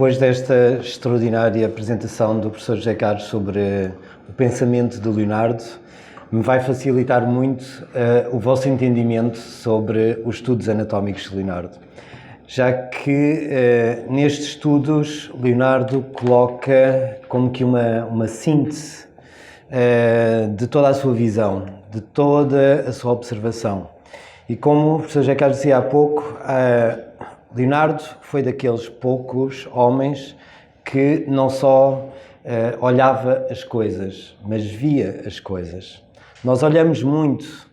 Depois desta extraordinária apresentação do professor José Carlos sobre o pensamento de Leonardo, me vai facilitar muito o vosso entendimento sobre os estudos anatómicos de Leonardo. Já que nestes estudos Leonardo coloca como que uma síntese de toda a sua visão, de toda a sua observação. E como o professor José Carlos dizia há pouco, Leonardo foi daqueles poucos homens que não só olhava as coisas, mas via as coisas. Nós olhamos muito,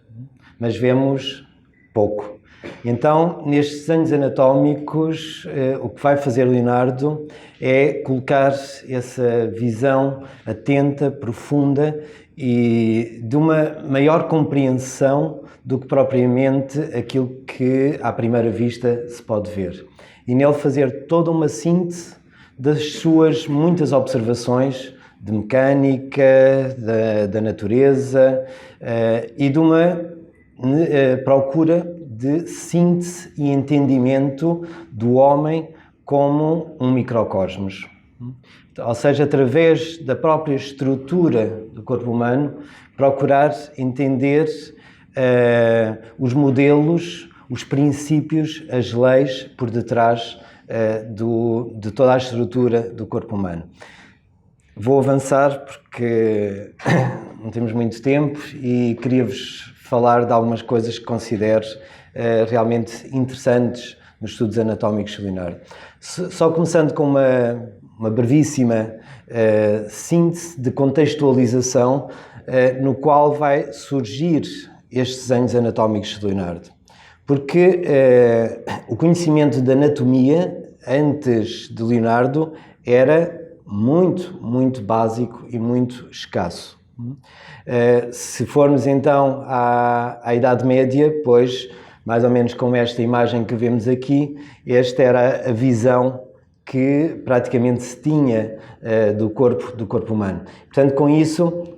mas vemos pouco. Então, nestes desenhos anatómicos, o que vai fazer Leonardo é colocar essa visão atenta, profunda e de uma maior compreensão do que propriamente aquilo que à primeira vista se pode ver. E nele fazer toda uma síntese das suas muitas observações de mecânica, da natureza e de uma procura de síntese e entendimento do homem como um microcosmos. Ou seja, através da própria estrutura do corpo humano, procurar entender os modelos, os princípios, as leis por detrás de toda a estrutura do corpo humano. Vou avançar porque não temos muito tempo e queria-vos falar de algumas coisas que considero realmente interessantes nos estudos anatómicos de Leonardo. Só começando com uma brevíssima síntese de contextualização no qual vai surgir estes desenhos anatómicos de Leonardo. Porque o conhecimento da anatomia antes de Leonardo era muito, muito básico e muito escasso. Se formos então à Idade Média, pois, mais ou menos como esta imagem que vemos aqui, esta era a visão que praticamente se tinha do corpo humano. Portanto, com isso,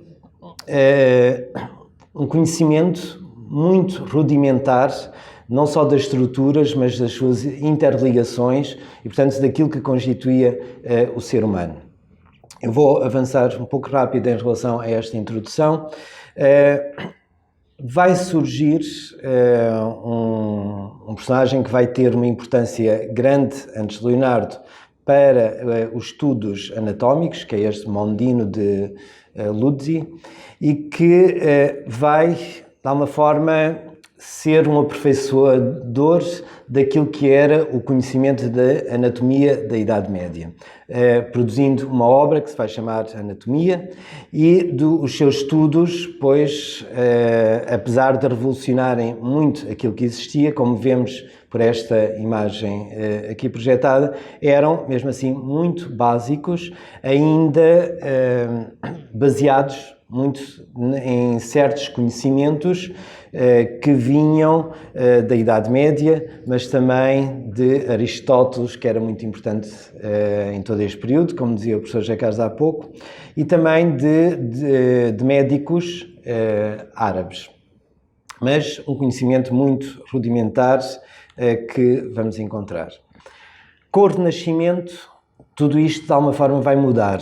um conhecimento muito rudimentar, não só das estruturas, mas das suas interligações e, portanto, daquilo que constituía o ser humano. Eu vou avançar um pouco rápido em relação a esta introdução. Vai surgir um personagem que vai ter uma importância grande antes de Leonardo para os estudos anatómicos, que é este Mondino de Luzzi, e que vai, de alguma forma, ser um aperfeiçoador daquilo que era o conhecimento da anatomia da Idade Média, produzindo uma obra que se vai chamar Anatomia e os seus estudos, pois, apesar de revolucionarem muito aquilo que existia, como vemos por esta imagem aqui projetada, eram, mesmo assim, muito básicos, ainda baseados muito em certos conhecimentos que vinham da Idade Média, mas também de Aristóteles, que era muito importante em todo este período, como dizia o professor José Carlos há pouco, e também de médicos árabes. Mas um conhecimento muito rudimentar que vamos encontrar. Com o Renascimento, tudo isto de alguma forma vai mudar,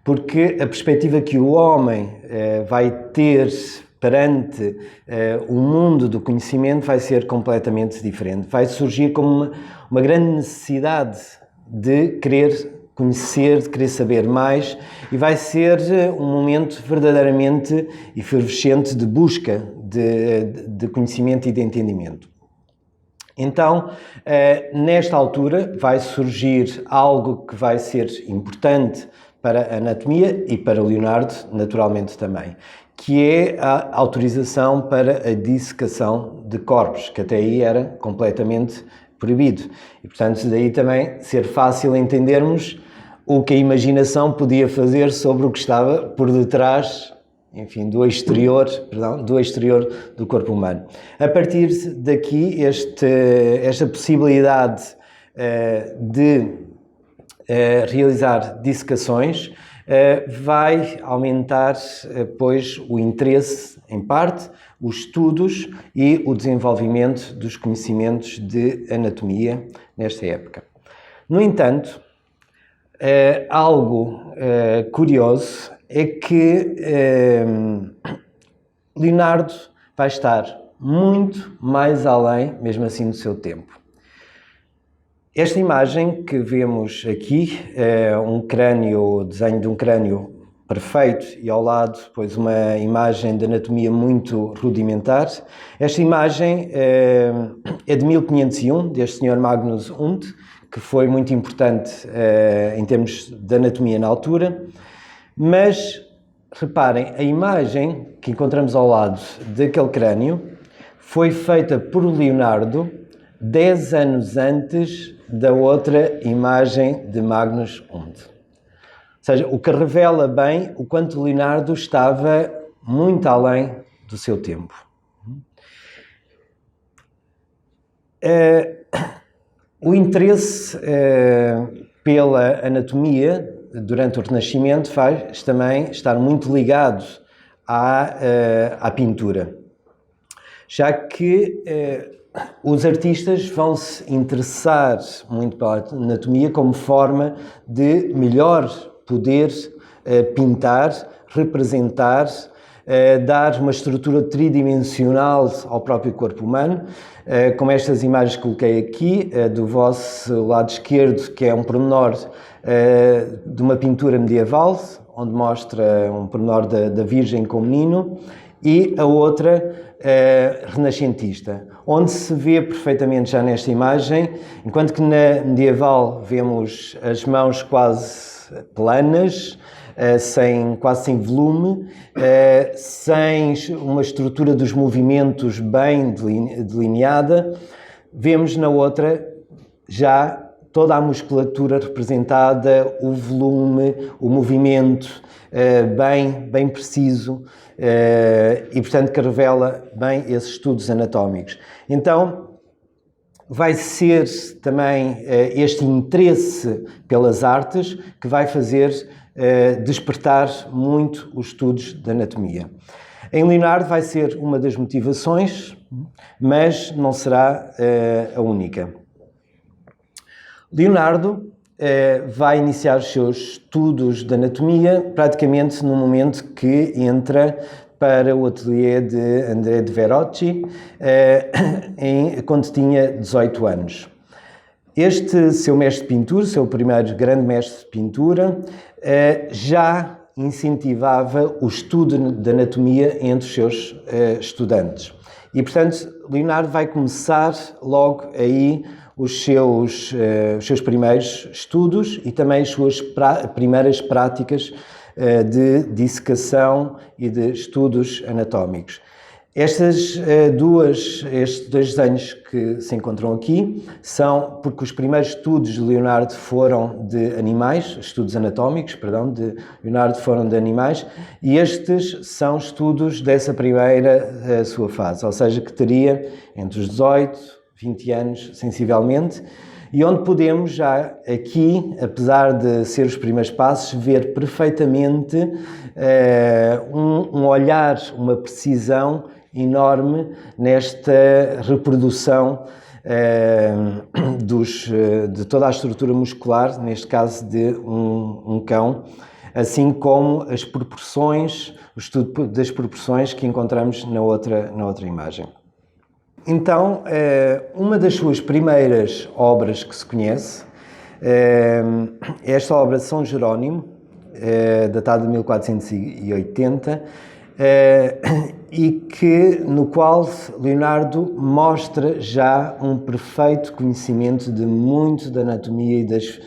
porque a perspectiva que o homem vai ter perante o mundo do conhecimento vai ser completamente diferente. Vai surgir como uma grande necessidade de querer conhecer, de querer saber mais, e vai ser um momento verdadeiramente efervescente de busca de conhecimento e de entendimento. Então, nesta altura, vai surgir algo que vai ser importante para a anatomia e para Leonardo, naturalmente também, que é a autorização para a dissecação de corpos, que até aí era completamente proibido. E, portanto, daí também ser fácil entendermos o que a imaginação podia fazer sobre o que estava por detrás, enfim, do exterior do corpo humano. A partir daqui, esta possibilidade de realizar dissecações vai aumentar, pois, o interesse, em parte, os estudos e o desenvolvimento dos conhecimentos de anatomia nesta época. No entanto, algo curioso é que Leonardo vai estar muito mais além, mesmo assim, do seu tempo. Esta imagem que vemos aqui é um crânio, desenho de um crânio perfeito e ao lado, pois, uma imagem de anatomia muito rudimentar. Esta imagem é de 1501, deste Sr. Magnus Unt, que foi muito importante em termos de anatomia na altura. Mas, reparem, a imagem que encontramos ao lado daquele crânio foi feita por Leonardo 10 anos antes da outra imagem de Magnus Unt. Ou seja, o que revela bem o quanto Leonardo estava muito além do seu tempo. O interesse pela anatomia durante o Renascimento faz também estar muito ligado à pintura, já que os artistas vão se interessar muito pela anatomia como forma de melhor poder pintar, representar, dar uma estrutura tridimensional ao próprio corpo humano, como estas imagens que coloquei aqui, do vosso lado esquerdo, que é um pormenor de uma pintura medieval, onde mostra um pormenor da Virgem com o menino, e a outra renascentista, onde se vê perfeitamente já nesta imagem, enquanto que na medieval vemos as mãos quase planas, quase sem volume, sem uma estrutura dos movimentos bem delineada, vemos na outra já toda a musculatura representada, o volume, o movimento bem preciso e, portanto, que revela bem esses estudos anatómicos. Então, vai ser também este interesse pelas artes que vai fazer despertar muito os estudos da anatomia. Em Leonardo vai ser uma das motivações, mas não será a única. Leonardo vai iniciar os seus estudos de anatomia praticamente no momento que entra para o ateliê de André de Verrocchio, quando tinha 18 anos. Este seu mestre de pintura, seu primeiro grande mestre de pintura, já incentivava o estudo de anatomia entre os seus estudantes. E, portanto, Leonardo vai começar logo aí os seus primeiros estudos e também as suas primeiras práticas de dissecação e de estudos anatómicos. Estes dois desenhos que se encontram aqui são porque os primeiros estudos de Leonardo foram de animais, estudos anatómicos, perdão, de Leonardo foram de animais, e estes são estudos dessa primeira sua fase, ou seja, que teria entre os 18 e 20 anos, sensivelmente, e onde podemos já aqui, apesar de ser os primeiros passos, ver perfeitamente um olhar, uma precisão enorme nesta reprodução de toda a estrutura muscular, neste caso de um cão, assim como as proporções, o estudo das proporções que encontramos na outra imagem. Então, uma das suas primeiras obras que se conhece é esta obra de São Jerónimo, datada de 1480, e no qual Leonardo mostra já um perfeito conhecimento de muito da anatomia e das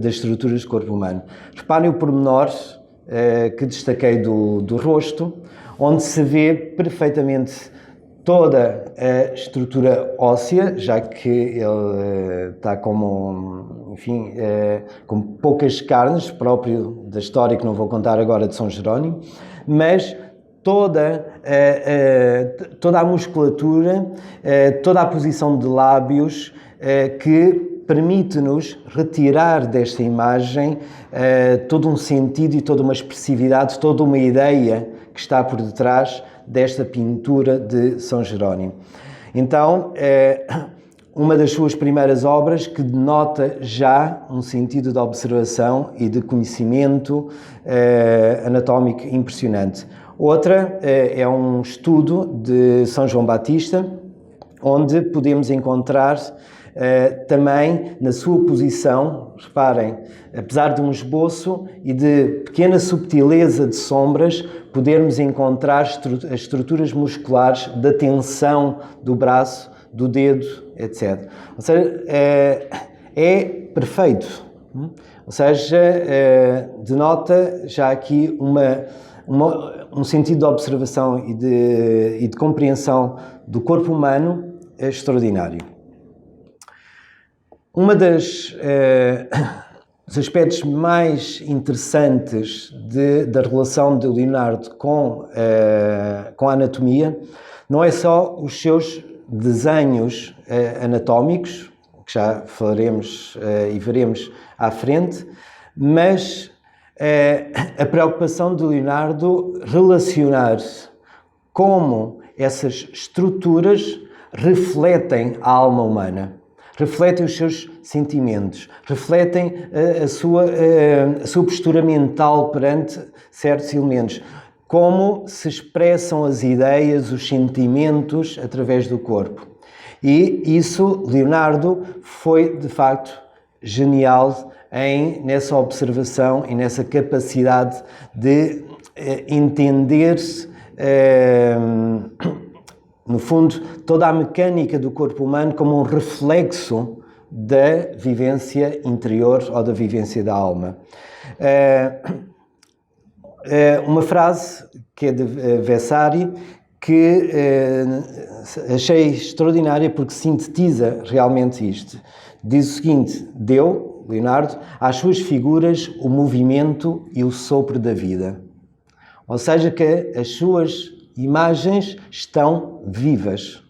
estruturas do corpo humano. Reparem o pormenor que destaquei do rosto, onde se vê perfeitamente toda a estrutura óssea, já que ele está com poucas carnes, próprio da história que não vou contar agora de São Jerónimo, mas toda a musculatura, toda a posição de lábios que permite-nos retirar desta imagem todo um sentido e toda uma expressividade, toda uma ideia que está por detrás desta pintura de São Jerónimo. Então, uma das suas primeiras obras que denota já um sentido de observação e de conhecimento anatómico impressionante. Outra é um estudo de São João Batista, onde podemos encontrar também na sua posição, reparem, apesar de um esboço e de pequena subtileza de sombras, podermos encontrar as estruturas musculares da tensão do braço, do dedo, etc. Ou seja, é perfeito. Ou seja, denota já aqui um sentido de observação e de compreensão do corpo humano extraordinário. Uma dos aspectos mais interessantes da relação de Leonardo com a anatomia não é só os seus desenhos anatómicos, que já falaremos e veremos à frente, mas a preocupação de Leonardo relacionar como essas estruturas refletem a alma humana, refletem os seus sentimentos, refletem a sua postura mental perante certos elementos, como se expressam as ideias, os sentimentos através do corpo. E isso, Leonardo foi de facto genial nessa observação e nessa capacidade de entender-se, no fundo, toda a mecânica do corpo humano como um reflexo da vivência interior ou da vivência da alma. Uma frase que é de Vasari, que achei extraordinária porque sintetiza realmente isto. Diz o seguinte: deu, Leonardo, às suas figuras o movimento e o sopro da vida. Ou seja, que as suas imagens estão vivas.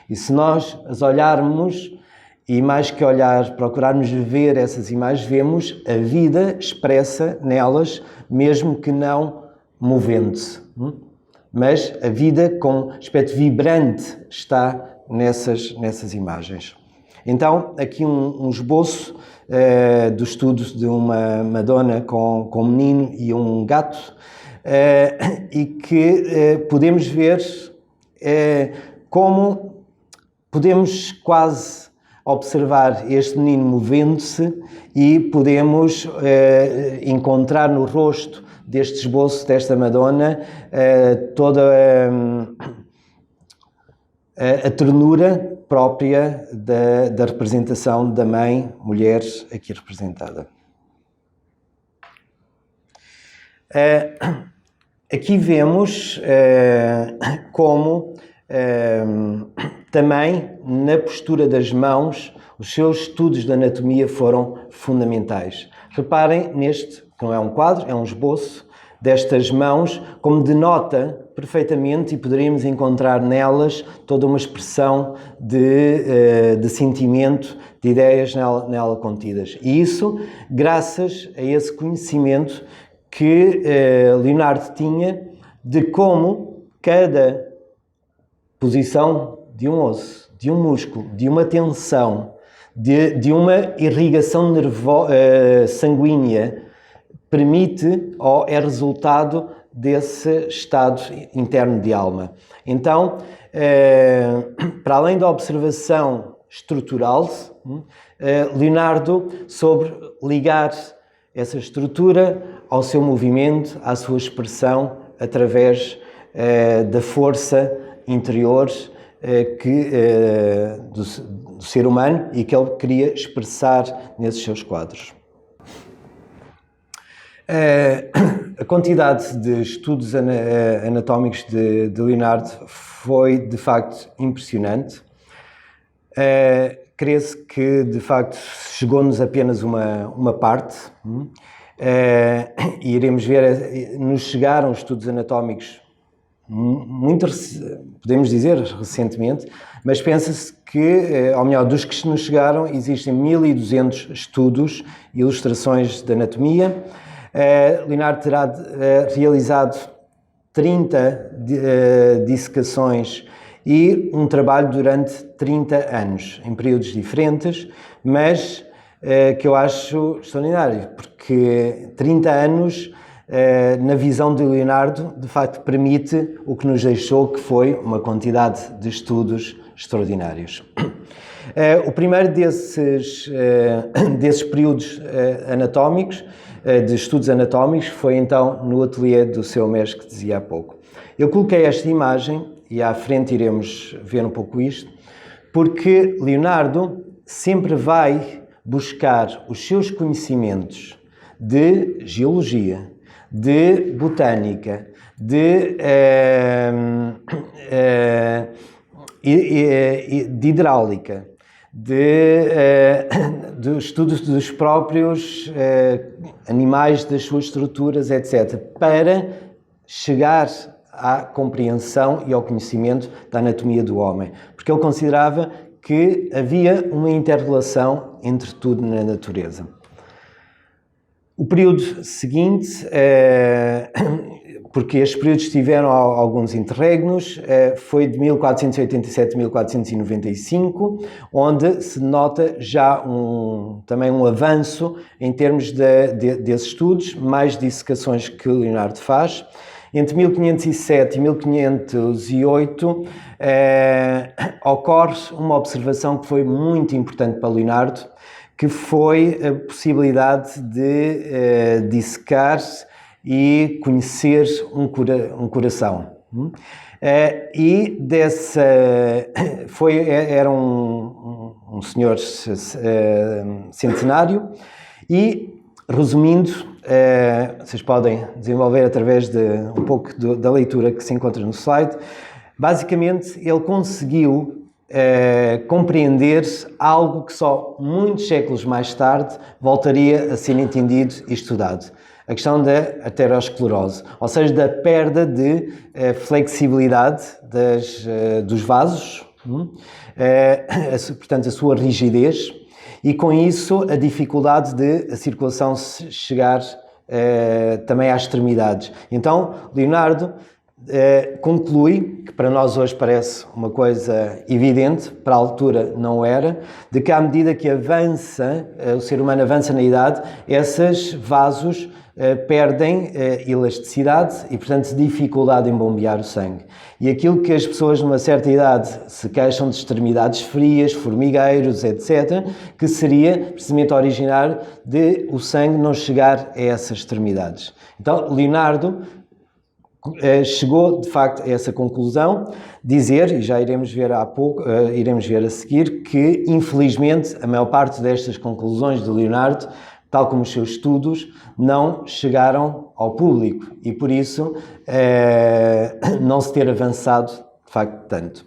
E se nós as olharmos, e mais que olhar, procurarmos ver essas imagens, vemos a vida expressa nelas, mesmo que não movendo-se. Mas a vida com aspecto vibrante está nessas imagens. Então, aqui um esboço do estudo de uma Madonna com um menino e um gato, e que podemos ver como podemos quase observar este menino movendo-se e podemos encontrar no rosto deste esboço, desta Madonna, toda a ternura própria da representação da mãe, mulher, aqui representada. Aqui vemos como também na postura das mãos os seus estudos de anatomia foram fundamentais. Reparem neste, que não é um quadro, é um esboço destas mãos, como denota perfeitamente, e poderíamos encontrar nelas toda uma expressão de sentimento, de ideias nela contidas. E isso graças a esse conhecimento que Leonardo tinha de como cada posição de um osso, de um músculo, de uma tensão, de uma irrigação sanguínea permite ou é resultado desse estado interno de alma. Então, para além da observação estrutural, Leonardo soube ligar essa estrutura ao seu movimento, à sua expressão, através da força interior do ser humano e que ele queria expressar nesses seus quadros. A quantidade de estudos anatómicos de Leonardo foi, de facto, impressionante. Crê-se que, de facto, chegou-nos apenas uma parte. E iremos ver, nos chegaram estudos anatómicos muito, podemos dizer, recentemente, mas pensa-se que, ou melhor, dos que nos chegaram, existem 1200 estudos e ilustrações de anatomia. Leonardo terá realizado 30 dissecações e um trabalho durante 30 anos, em períodos diferentes, mas que eu acho extraordinário, porque 30 anos, na visão de Leonardo, de facto permite o que nos deixou, que foi uma quantidade de estudos extraordinários. O primeiro desses períodos anatómicos, de estudos anatómicos, foi então no ateliê do seu mestre que dizia há pouco. Eu coloquei esta imagem, e à frente iremos ver um pouco isto, porque Leonardo sempre vai buscar os seus conhecimentos de geologia, de botânica, de hidráulica, de estudos dos próprios animais, das suas estruturas, etc., para chegar à compreensão e ao conhecimento da anatomia do homem, porque ele considerava que havia uma inter-relação entre tudo na natureza. O período seguinte, porque estes períodos tiveram alguns interregnos, foi de 1487 a 1495, onde se nota já também um avanço em termos desses estudos, mais dissecações que Leonardo faz. Entre 1507 e 1508 ocorre uma observação que foi muito importante para Leonardo, que foi a possibilidade de dissecar e conhecer um coração. E era um senhor centenário e, resumindo, vocês podem desenvolver através de um pouco da leitura que se encontra no slide. Basicamente, ele conseguiu compreender algo que só muitos séculos mais tarde voltaria a ser entendido e estudado. A questão da aterosclerose, ou seja, da perda de flexibilidade dos vasos, portanto, a sua rigidez, e com isso a dificuldade de a circulação chegar também às extremidades. Então, Leonardo conclui, que para nós hoje parece uma coisa evidente, para a altura não era, de que à medida que o ser humano avança na idade, esses vasos perdem elasticidade e, portanto, dificuldade em bombear o sangue. E aquilo que as pessoas numa certa idade se queixam de extremidades frias, formigueiros, etc., que seria precisamente originar de o sangue não chegar a essas extremidades. Então, Leonardo chegou, de facto, a essa conclusão, dizer, e já iremos ver iremos ver a seguir, que, infelizmente, a maior parte destas conclusões de Leonardo, tal como os seus estudos, não chegaram ao público e, por isso, não se ter avançado, de facto, tanto.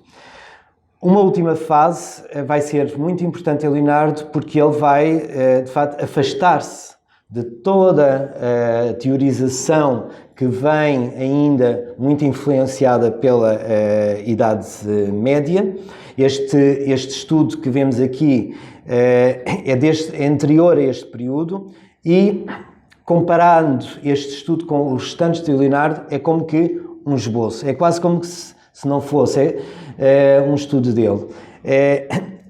Uma última fase vai ser muito importante a Leonardo, porque ele vai, de facto, afastar-se de toda a teorização que vem ainda muito influenciada pela Idade Média. Este estudo que vemos aqui é anterior a este período e, comparando este estudo com os restantes de Leonardo, é como que um esboço. É quase como que se não fosse um estudo dele.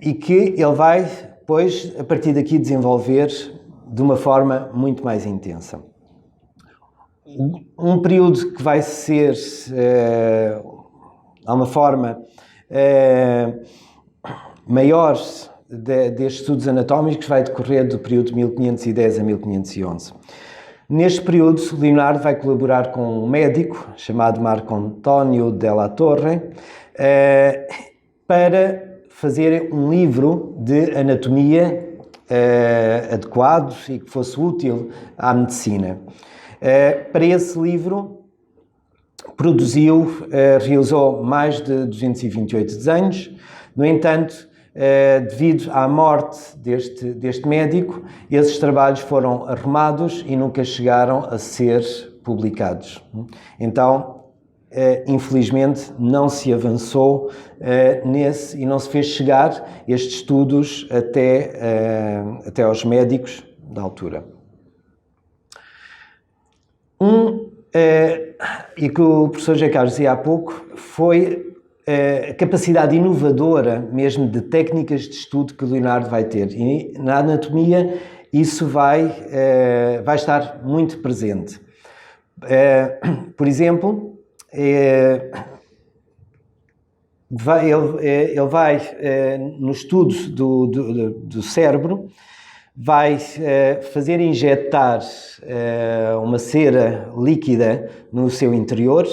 E que ele vai, depois, a partir daqui, desenvolver de uma forma muito mais intensa. Um período que vai ser, de uma forma maior destes estudos anatómicos, vai decorrer do período de 1510 a 1511. Neste período, Leonardo vai colaborar com um médico chamado Marco António della Torre para fazer um livro de anatomia adequado e que fosse útil à medicina. Para esse livro, realizou mais de 228 desenhos. No entanto, devido à morte deste médico, esses trabalhos foram arrumados e nunca chegaram a ser publicados. Então, infelizmente, não se avançou e não se fez chegar estes estudos até aos médicos da altura. E que o professor José Carlos dizia há pouco, foi a capacidade inovadora mesmo de técnicas de estudo que o Leonardo vai ter. E na anatomia isso vai estar muito presente. Por exemplo, ele vai no estudo do cérebro, vai fazer injetar uma cera líquida no seu interior.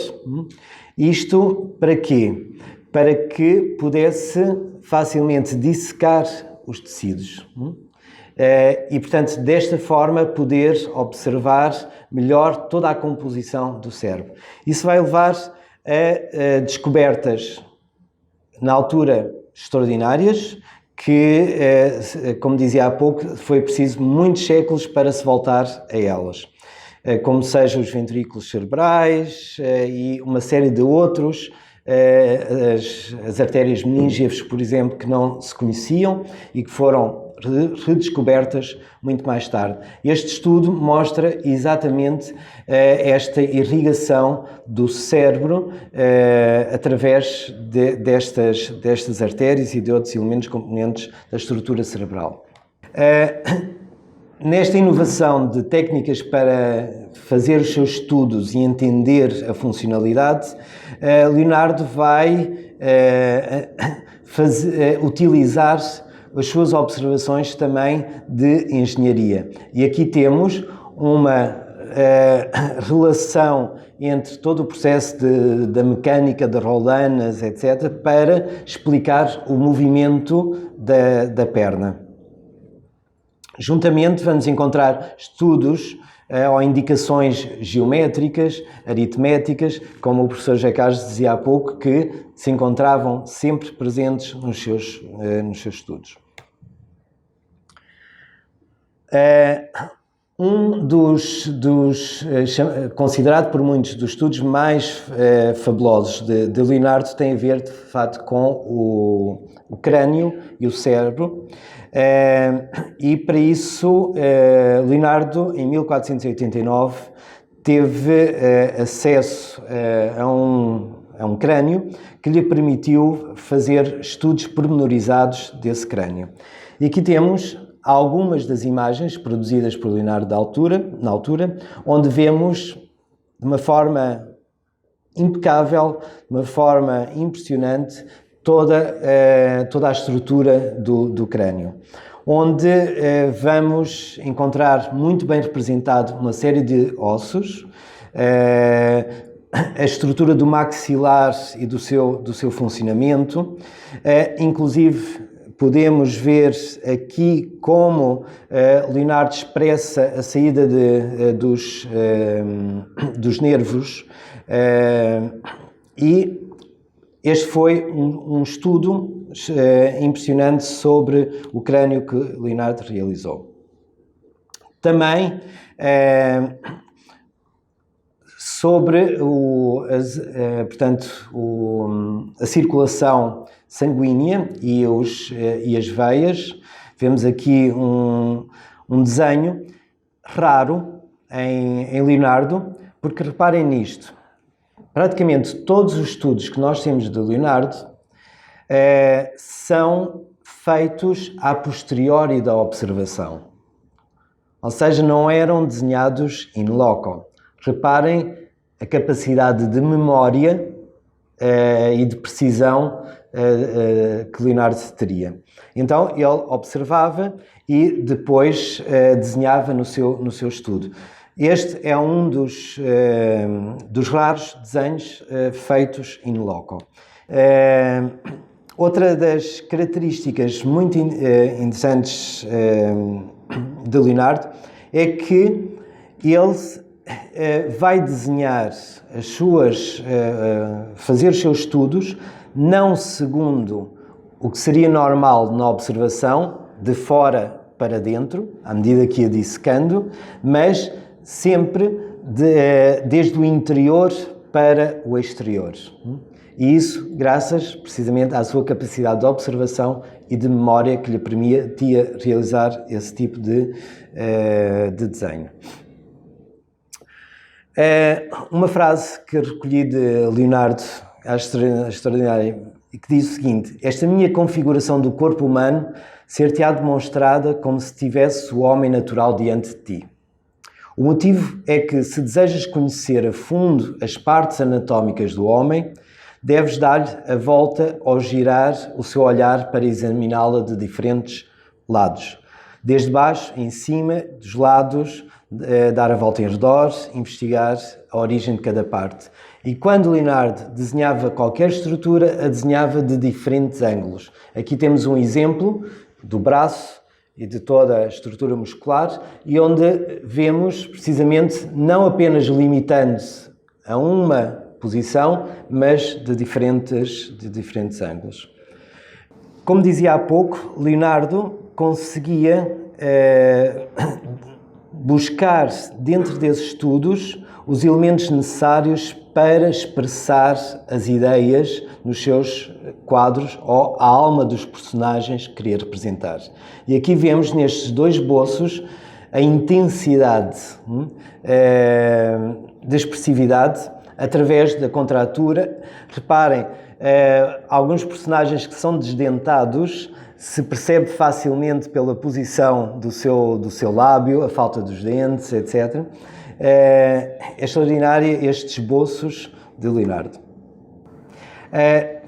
Isto para quê? Para que pudesse facilmente dissecar os tecidos. E, portanto, desta forma poder observar melhor toda a composição do cérebro. Isso vai levar a descobertas, na altura, extraordinárias, que, como dizia há pouco, foi preciso muitos séculos para se voltar a elas. Como sejam os ventrículos cerebrais e uma série de outros, as artérias meníngeas, por exemplo, que não se conheciam e que foram redescobertas muito mais tarde. Este estudo mostra exatamente esta irrigação do cérebro através destas artérias e de outros elementos componentes da estrutura cerebral. Nesta inovação de técnicas para fazer os seus estudos e entender a funcionalidade, Leonardo vai utilizar as suas observações também de engenharia. E aqui temos uma relação entre todo o processo da mecânica, de rolanas, etc., para explicar o movimento da perna. Juntamente vamos encontrar estudos ou indicações geométricas, aritméticas, como o professor José Carlos dizia há pouco, que se encontravam sempre presentes nos seus estudos. Considerado por muitos dos estudos mais fabulosos de Leonardo tem a ver, de facto, com o crânio e o cérebro. E para isso, Leonardo, em 1489, teve acesso a um crânio que lhe permitiu fazer estudos pormenorizados desse crânio. E aqui temos algumas das imagens produzidas por Leonardo na altura, onde vemos de uma forma impecável, de uma forma impressionante, toda a estrutura do crânio, onde vamos encontrar muito bem representado uma série de ossos, a estrutura do maxilar e do seu funcionamento, inclusive podemos ver aqui como Leonardo expressa a saída dos nervos e este foi um estudo impressionante sobre o crânio que Leonardo realizou. Também sobre a circulação sanguínea e as veias. Vemos aqui um desenho raro em Leonardo, porque reparem nisto, praticamente todos os estudos que nós temos de Leonardo são feitos a posteriori da observação, ou seja, não eram desenhados in loco. Reparem a capacidade de memória e de precisão que Leonardo teria. Então, ele observava e depois desenhava no seu estudo. Este é um dos raros desenhos feitos in loco. Outra das características muito interessantes de Leonardo é que ele vai desenhar fazer os seus estudos não segundo o que seria normal na observação, de fora para dentro, à medida que ia dissecando, mas sempre desde o interior para o exterior. E isso graças precisamente à sua capacidade de observação e de memória que lhe permitia realizar esse tipo de desenho. Uma frase que recolhi de Leonardo acho extraordinária, e que diz o seguinte: esta minha configuração do corpo humano ser-te-á demonstrada como se tivesse o homem natural diante de ti. O motivo é que, se desejas conhecer a fundo as partes anatómicas do homem, deves dar-lhe a volta ou girar o seu olhar para examiná-la de diferentes lados. Desde baixo, em cima, dos lados, dar a volta em redor, investigar a origem de cada parte. E quando Leonardo desenhava qualquer estrutura, a desenhava de diferentes ângulos. Aqui temos um exemplo do braço e de toda a estrutura muscular, e onde vemos precisamente não apenas limitando-se a uma posição, mas de diferentes ângulos. Como dizia há pouco, Leonardo conseguia buscar dentro desses estudos os elementos necessários para expressar as ideias nos seus quadros ou a alma dos personagens que queria representar. E aqui vemos nestes dois esboços a intensidade da expressividade através da contratura. Reparem, alguns personagens que são desdentados se percebe facilmente pela posição do seu lábio, a falta dos dentes, etc. É extraordinário estes esboços de Leonardo.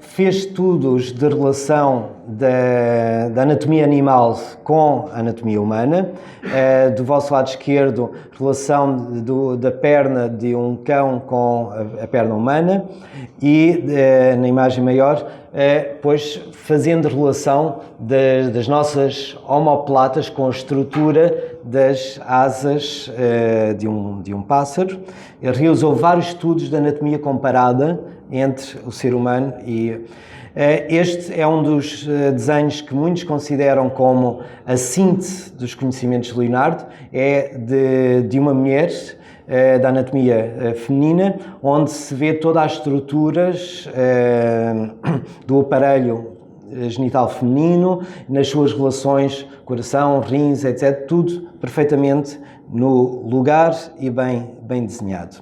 Fez estudos de relação da anatomia animal com a anatomia humana. Do vosso lado esquerdo, relação da perna de um cão com a perna humana, e na imagem maior, pois fazendo relação das nossas omoplatas com a estrutura das asas de um pássaro. Ele realizou vários estudos de anatomia comparada entre o ser humano e este é um dos desenhos que muitos consideram como a síntese dos conhecimentos de Leonardo. É de uma mulher, da anatomia feminina, onde se vê todas as estruturas do aparelho genital feminino, nas suas relações, coração, rins, etc. Tudo perfeitamente no lugar e bem desenhado.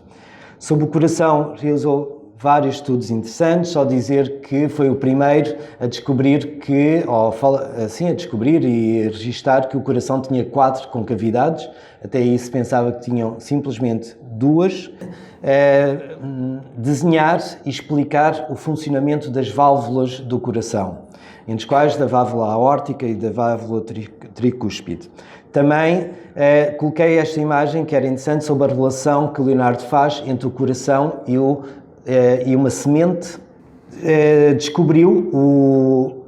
Sobre o coração, realizou vários estudos interessantes, só dizer que foi o primeiro a descobrir a descobrir e registar que o coração tinha 4 concavidades. Até aí se pensava que tinham simplesmente 2. Desenhar e explicar o funcionamento das válvulas do coração, entre as quais da válvula aórtica e da válvula tricúspide. Também coloquei esta imagem, que era interessante, sobre a relação que Leonardo faz entre o coração e uma semente. Descobriu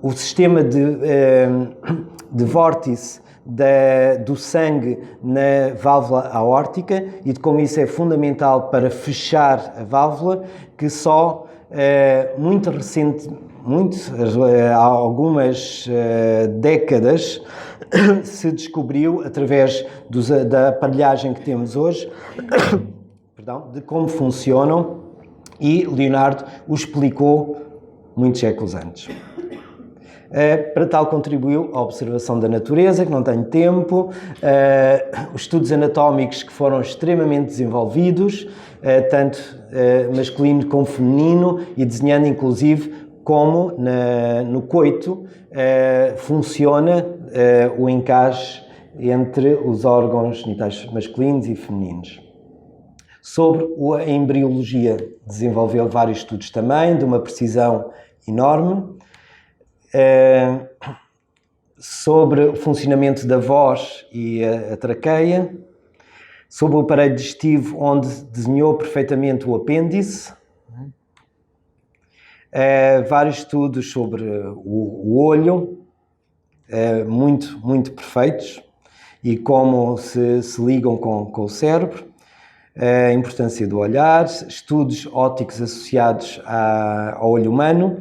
o sistema de vórtice do sangue na válvula aórtica e de como isso é fundamental para fechar a válvula, que só muito recente, há algumas décadas, se descobriu, através da aparelhagem que temos hoje, de como funcionam, e Leonardo o explicou muitos séculos antes. Para tal contribuiu a observação da natureza, que não tenho tempo, os estudos anatómicos que foram extremamente desenvolvidos, tanto masculino como feminino, e desenhando inclusive como no coito funciona o encaixe entre os órgãos genitais masculinos e femininos. Sobre a embriologia, desenvolveu vários estudos também, de uma precisão enorme. Sobre o funcionamento da voz e a traqueia, sobre o aparelho digestivo, onde desenhou perfeitamente o apêndice. Vários estudos sobre o olho, muito perfeitos, e como se ligam com o cérebro. A importância do olhar, estudos ópticos associados ao olho humano,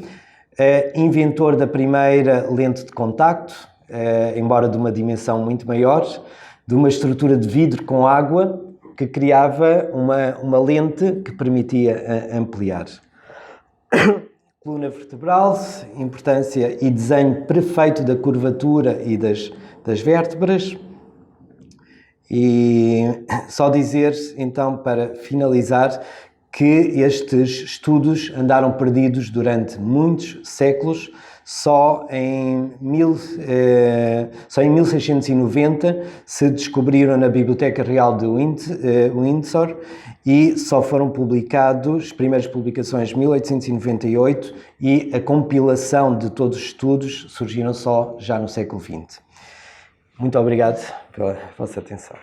inventor da primeira lente de contacto, embora de uma dimensão muito maior, de uma estrutura de vidro com água que criava uma lente que permitia ampliar. Coluna vertebral, importância e desenho perfeito da curvatura e das vértebras. E só dizer, então, para finalizar, que estes estudos andaram perdidos durante muitos séculos. Só em 1690 se descobriram na Biblioteca Real de Windsor e só foram publicados, as primeiras publicações em 1898 e a compilação de todos os estudos surgiram só já no século XX. Muito obrigado pela vossa atenção.